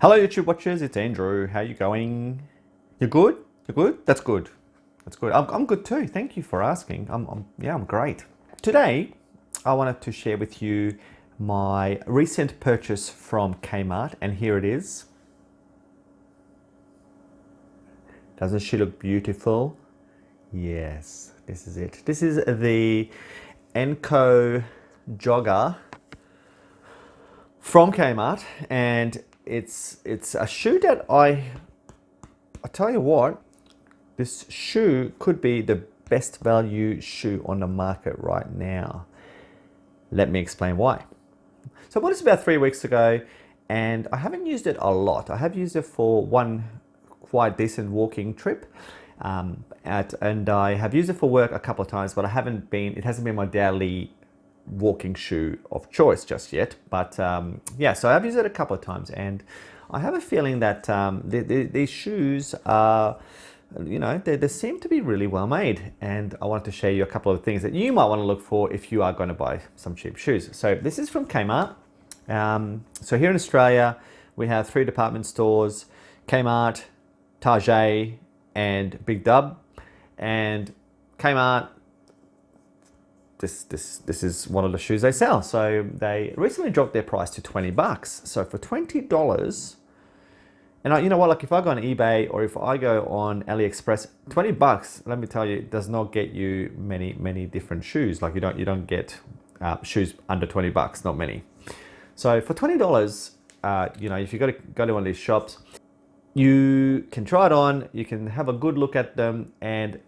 Hello YouTube watchers, it's Andrew. How you going? You good? You good? That's good. That's good. I'm good too. Thank you for asking. I'm great. Today, I wanted to share with you my recent purchase from KMart, and here it is. Doesn't she look beautiful? Yes, this is it. This is the Enco jogger from Kmart, and it's a shoe that I tell you what, this shoe could be the best value shoe on the market right now. Let me explain why. So I bought this about 3 weeks ago, and I haven't used it a lot. I have used it for one quite decent walking trip, and I have used it for work a couple of times, but it hasn't been my daily walking shoe of choice just yet. But yeah, so I've used it a couple of times, and I have a feeling that these shoes are, they seem to be really well made, and I wanted to share you a couple of things that you might want to look for if you are going to buy some cheap shoes. So this is from Kmart. So here in Australia, we have 3 department stores: Kmart, Target, and Big Dub. And Kmart, this is one of the shoes they sell. So they recently dropped their price to $20. So for $20, and you know what, like if I go on eBay or if I go on AliExpress, $20, let me tell you, does not get you many different shoes. Like you don't get shoes under $20, not many. So for $20, if you go to one of these shops, you can try it on, you can have a good look at them, and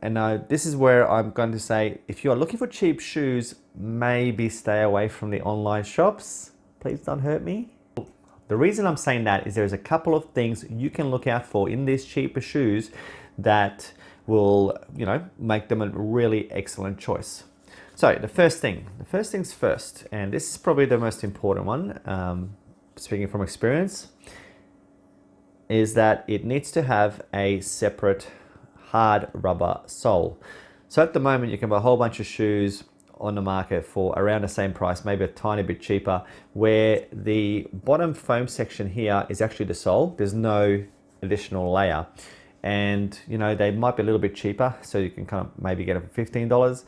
this is where I'm going to say, if you are looking for cheap shoes, maybe stay away from the online shops. Please don't hurt me. The reason I'm saying that is there's a couple of things you can look out for in these cheaper shoes that will, make them a really excellent choice. So the first things first, and this is probably the most important one, speaking from experience, is that it needs to have a separate hard rubber sole. So at the moment, you can buy a whole bunch of shoes on the market for around the same price, maybe a tiny bit cheaper, where the bottom foam section here is actually the sole. There's no additional layer. And they might be a little bit cheaper, so you can kind of maybe get them for $15,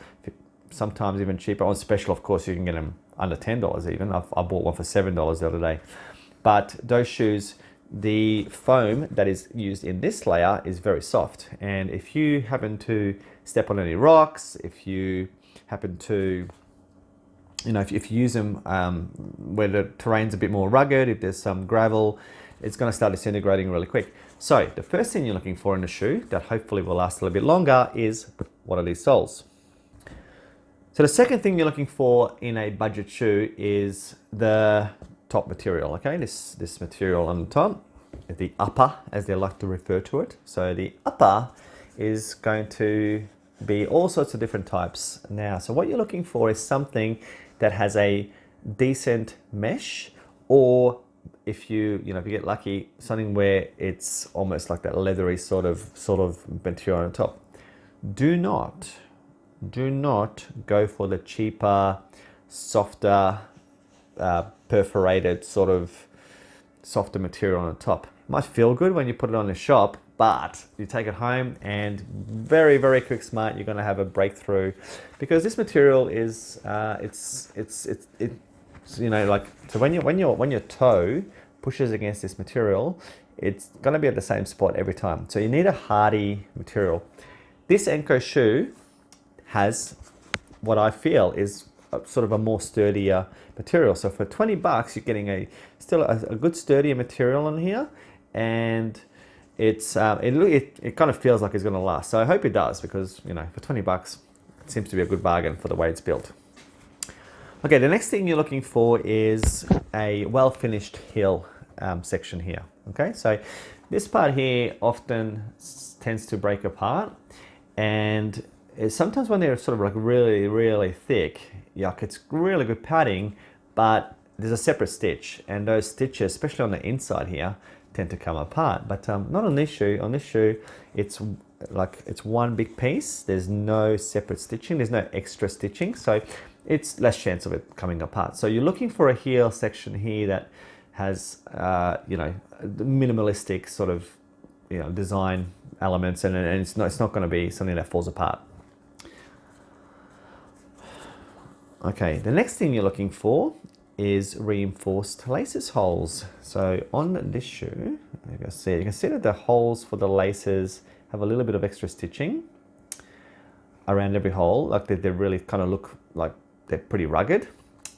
sometimes even cheaper. On special, of course, you can get them under $10 even. I bought one for $7 the other day. But those shoes, the foam that is used in this layer is very soft, and if you happen to step on any rocks, if you happen to, if you use them where the terrain's a bit more rugged, if there's some gravel, it's going to start disintegrating really quick. So the first thing you're looking for in a shoe that hopefully will last a little bit longer is, what are these soles? So the second thing you're looking for in a budget shoe is the top material. Okay, this material on the top, the upper, as they like to refer to it. So the upper is going to be all sorts of different types now. So what you're looking for is something that has a decent mesh, or if you get lucky, something where it's almost like that leathery sort of material on the top. Do not go for the cheaper, softer, perforated softer material on the top. It might feel good when you put it on the shop, but you take it home and very quick smart, you're going to have a breakthrough, because this material is so when your toe pushes against this material, it's going to be at the same spot every time. So you need a hardy material. This Enco shoe has what I feel is sort of a more sturdier material. So for $20, you're getting still a good sturdier material on here, and it kind of feels like it's going to last. So I hope it does, because for $20, it seems to be a good bargain for the way it's built. Okay, the next thing you're looking for is a well-finished heel section here. Okay, so this part here often tends to break apart, and sometimes when they're sort of like really thick, it's really good padding, but there's a separate stitch, and those stitches, especially on the inside here, tend to come apart. But not on this shoe. On this shoe, it's one big piece. There's no separate stitching. There's no extra stitching, so it's less chance of it coming apart. So you're looking for a heel section here that has you know, the minimalistic sort of, you know, design elements, and it's not going to be something that falls apart. Okay, the next thing you're looking for is reinforced laces holes. So on this shoe, you can see that the holes for the laces have a little bit of extra stitching around every hole. Like they really kind of look like they're pretty rugged.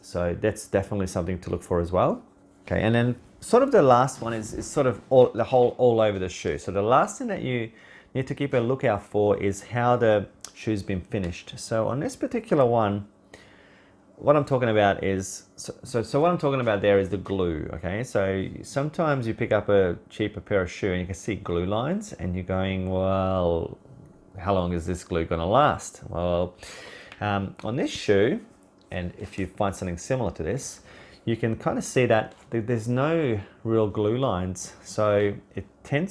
So that's definitely something to look for as well. Okay, and then sort of the last one is sort of the hole all over the shoe. So the last thing that you need to keep a lookout for is how the shoe's been finished. So on this particular one, what I'm talking about is, so what I'm talking about there is the glue, okay? So sometimes you pick up a cheaper pair of shoe and you can see glue lines and you're going, well, how long is this glue gonna last? Well, on this shoe, and if you find something similar to this, you can kind of see that there's no real glue lines. So it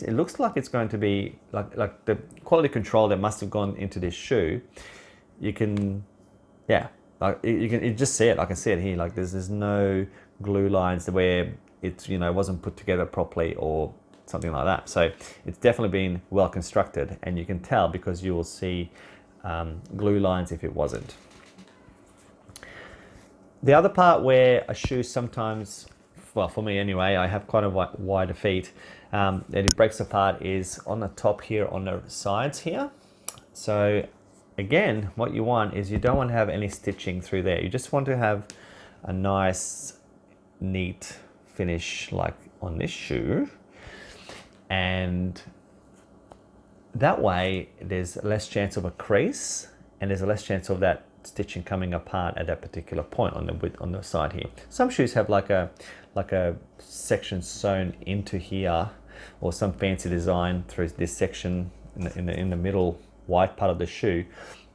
looks like it's going to be like the quality control that must have gone into this shoe. You can, yeah. Like you just see it. I can see it here. Like there's no glue lines where it's, you know, wasn't put together properly or something like that. So it's definitely been well constructed, and you can tell because you will see glue lines if it wasn't. The other part where a shoe sometimes, well, for me anyway, I have quite a wider feet, that it breaks apart is on the top here, on the sides here. So again, what you want is you don't want to have any stitching through there. You just want to have a nice, neat finish like on this shoe. And that way there's less chance of a crease and there's less chance of that stitching coming apart at that particular point on the side here. Some shoes have like a section sewn into here, or some fancy design through this section in the middle white part of the shoe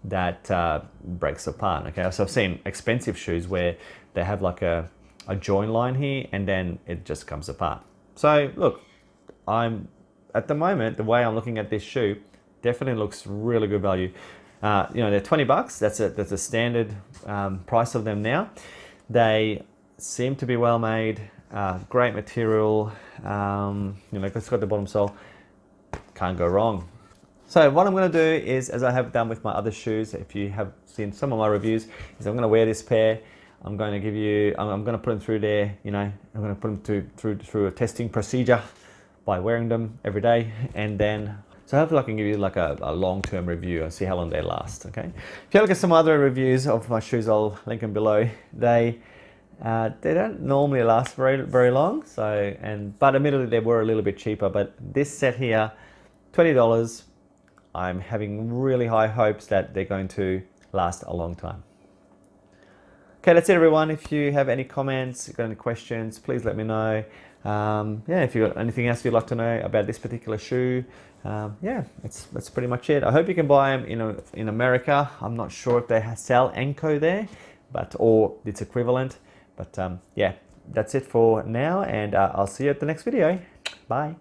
that breaks apart. Okay, so I've seen expensive shoes where they have like a join line here and then it just comes apart. So look, at the moment, the way I'm looking at this shoe definitely looks really good value. You know, they're 20 bucks. That's a standard price of them now. They seem to be well made, great material. You know, it's got the bottom sole. Can't go wrong. So what I'm going to do is, as I have done with my other shoes, if you have seen some of my reviews, is I'm going to wear this pair. I'm going to give you, I'm going to put them through there, you know, I'm going to put them through a testing procedure by wearing them every day, and then, so hopefully I can give you like a long-term review and see how long they last, okay? If you look at some other reviews of my shoes, I'll link them below. They don't normally last very long, so, but admittedly they were a little bit cheaper, but this set here, $20, I'm having really high hopes that they're going to last a long time. Okay, that's it everyone. If you have any comments, got any questions, please let me know. Yeah, if you've got anything else you'd like to know about this particular shoe, yeah, that's pretty much it. I hope you can buy them in America. I'm not sure if they sell Anko there, or its equivalent. But yeah, that's it for now, and I'll see you at the next video. Bye.